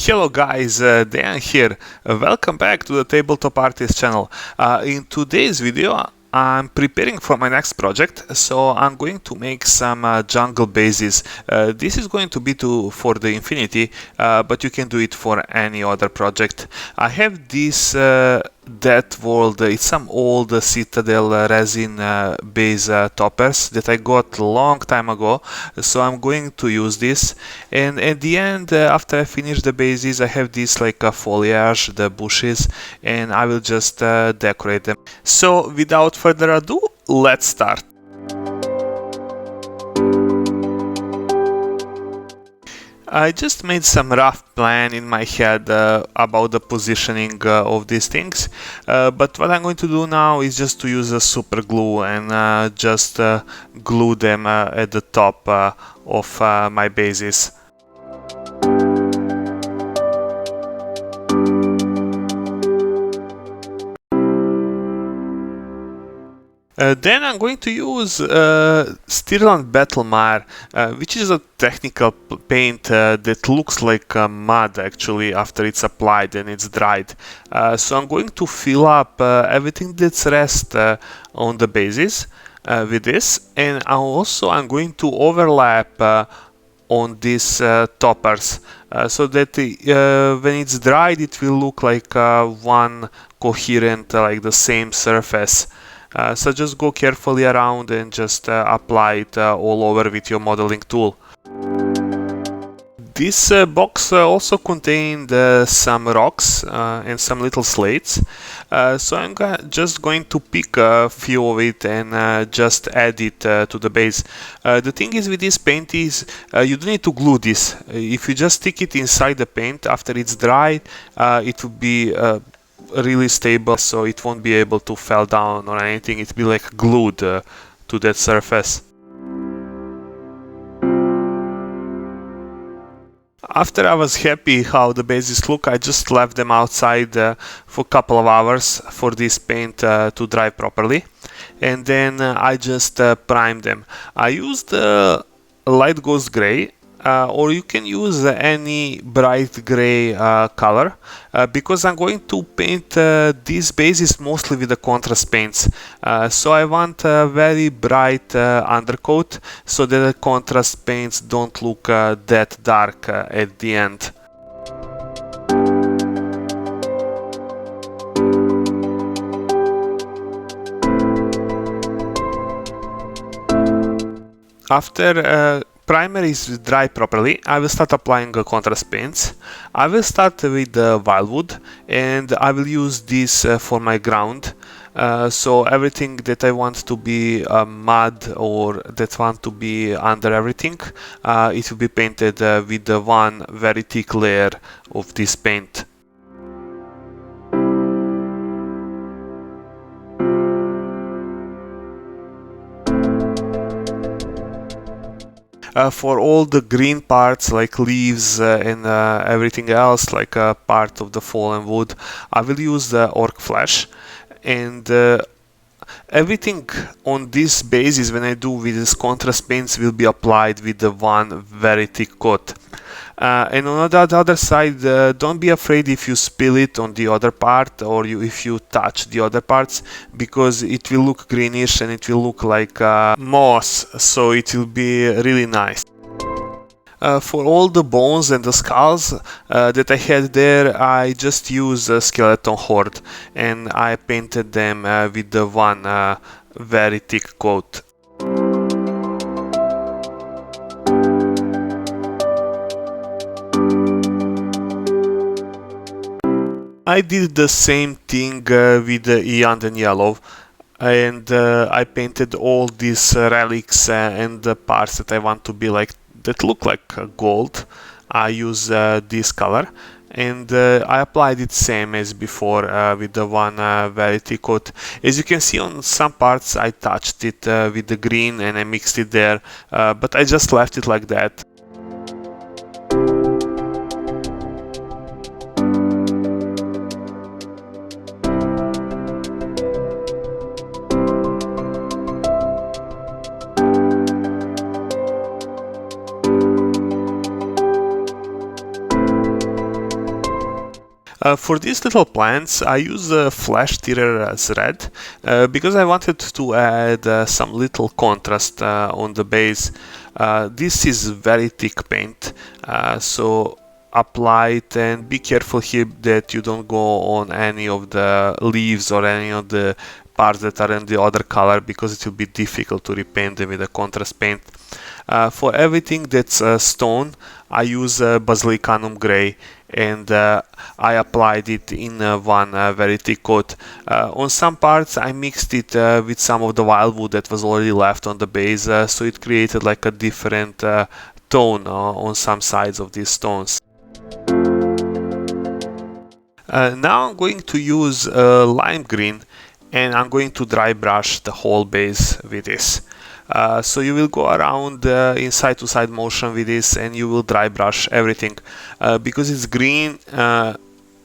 Hello guys, Dan here. Welcome back to the Tabletop Artist channel. In today's video I'm preparing for my next project, so I'm going to make some jungle bases. This is going to be for the Infinity, but you can do it for any other project. I have this Death World, it's some old Citadel resin base toppers that I got a long time ago, so I'm going to use this. And at the end, after I finish the bases, I have this like a foliage, the bushes, and I will just decorate them. So without further ado, let's start. I just made some rough plan in my head about the positioning of these things, but what I'm going to do now is just to use a super glue and just glue them at the top of my bases. Then I'm going to use Stirland Battlemire, which is a technical paint that looks like mud actually after it's applied and it's dried. So I'm going to fill up everything that's rest on the bases with this, and I'm going to overlap on these toppers so that when it's dried it will look like one coherent, like the same surface. So just go carefully around and just apply it all over with your modeling tool. This box also contained some rocks and some little slates, so I'm just going to pick a few of it and just add it to the base. The thing is with this paint is you don't need to glue this. If you just stick it inside the paint after it's dried, it will be really stable, so it won't be able to fall down or anything. It'll be like glued to that surface. After I was happy how the bases look, I just left them outside for a couple of hours for this paint to dry properly, and then I just primed them. I used light ghost gray, or you can use any bright gray color, because I'm going to paint these bases mostly with the contrast paints. So I want a very bright undercoat so that the contrast paints don't look that dark at the end. After primer is dry properly, I will start applying contrast paints. I will start with Wyldwood, and I will use this for my ground. So everything that I want to be mud or that want to be under everything, it will be painted with the one very thick layer of this paint. For all the green parts like leaves and everything else, like part of the fallen wood, I will use the Ork Flesh, and everything on this basis when I do with this contrast paints will be applied with the one very thick coat. And on the other side, don't be afraid if you spill it on the other part, or if you touch the other parts, because it will look greenish and it will look like moss, so it will be really nice. For all the bones and the skulls that I had there, I just used skeleton Horde, and I painted them with the one very thick coat. I did the same thing with the Iyanden yellow, and I painted all these relics and the parts that I want to be like, that look like gold. I use this color, and I applied it same as before with the one very thick coat. As you can see, on some parts I touched it with the green and I mixed it there, but I just left it like that. For these little plants, I use Flesh Tiller as red because I wanted to add some little contrast on the base. This is very thick paint, so apply it and be careful here that you don't go on any of the leaves or any of the parts that are in the other color, because it will be difficult to repaint them with a contrast paint. For everything that's stone, I use Basilicanum gray, and I applied it in one very thick coat. On some parts I mixed it with some of the Wyldwood that was already left on the base, so it created like a different tone on some sides of these stones. Now I'm going to use lime green, and I'm going to dry brush the whole base with this. So you will go around in side to side motion with this, and you will dry brush everything. Because it's green,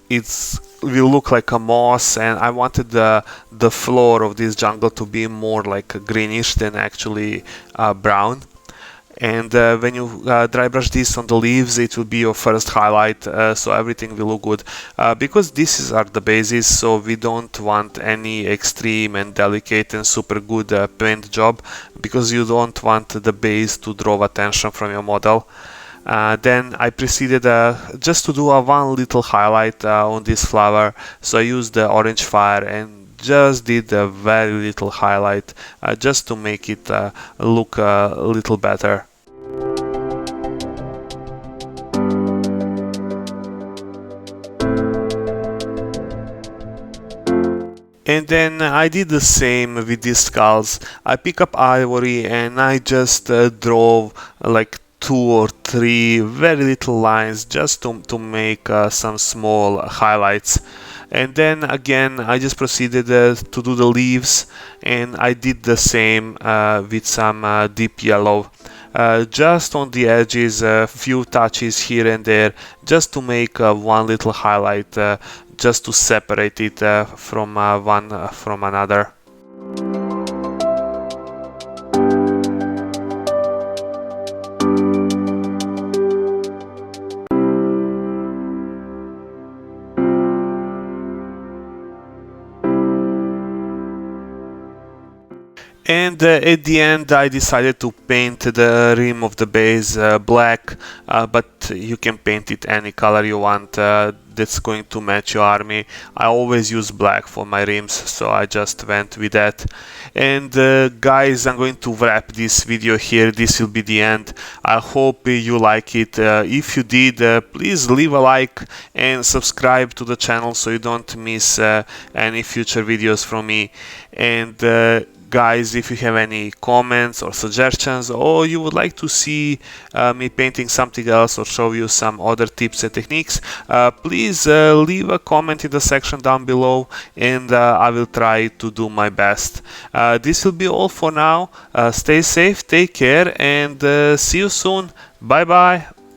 it will look like a moss, and I wanted the floor of this jungle to be more like greenish than actually brown. And when you dry brush this on the leaves, it will be your first highlight, so everything will look good. Because these are the bases, so we don't want any extreme and delicate and super good paint job, because you don't want the base to draw attention from your model. Then I proceeded just to do one little highlight on this flower, so I used the orange fire and just did a very little highlight just to make it look a little better. And then I did the same with these skulls. I pick up Ivory and I just draw like 2 or 3 very little lines just to make some small highlights. And then again I just proceeded to do the leaves, and I did the same with some deep yellow. Just on the edges, a few touches here and there, just to make one little highlight, just to separate it from one from another. And at the end I decided to paint the rim of the base black, but you can paint it any color you want that's going to match your army. I always use black for my rims, so I just went with that. And guys, I'm going to wrap this video here. This will be the end. I hope you like it. If you did, please leave a like and subscribe to the channel so you don't miss any future videos from me. And guys, if you have any comments or suggestions, or you would like to see me painting something else or show you some other tips and techniques, please leave a comment in the section down below, and I will try to do my best. This will be all for now. Stay safe, take care, and see you soon. Bye bye.